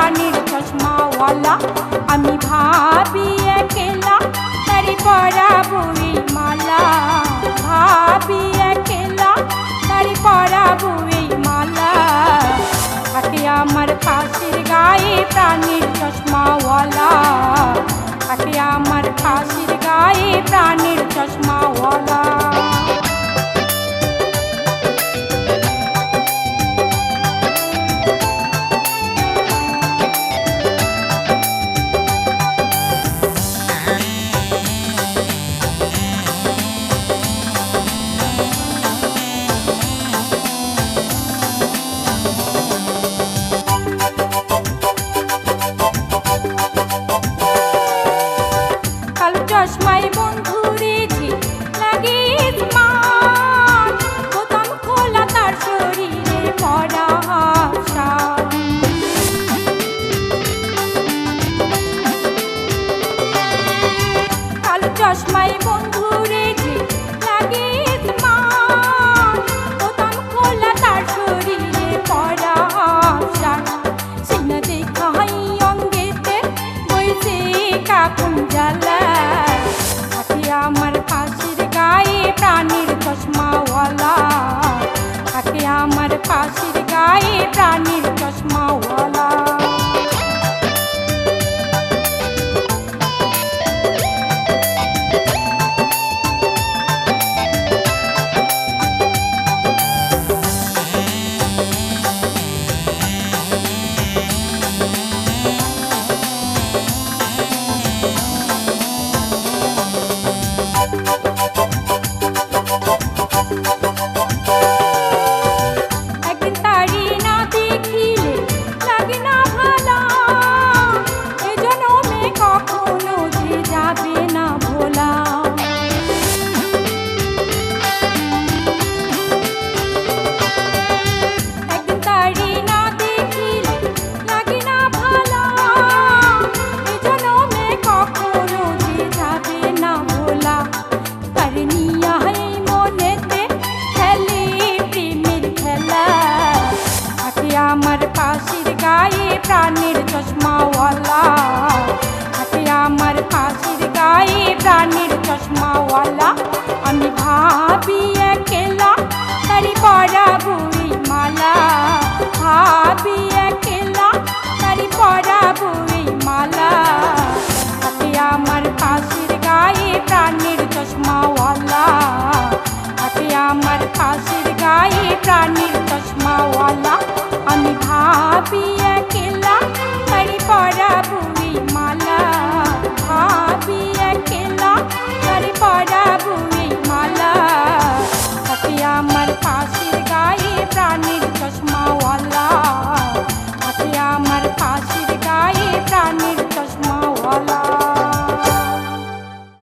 প্রাণের চশমাওয়ালা। আমি ভাবি একেলা তারে পরাবো এই মালা, ভাবি একেলা তারে পরাবো এই মালা। থাকে আমার পাশের গায়ে প্রাণের চশমাওয়ালা, থাকে আমার পাশের গায়ে প্রাণের চশমাওয়ালা। চশমায় বন্ধুরে যে লাগে স্মার্ট, বোতাম খোলা তার শরীরে পরা শার্ট। কালো চশমায় বন্ধু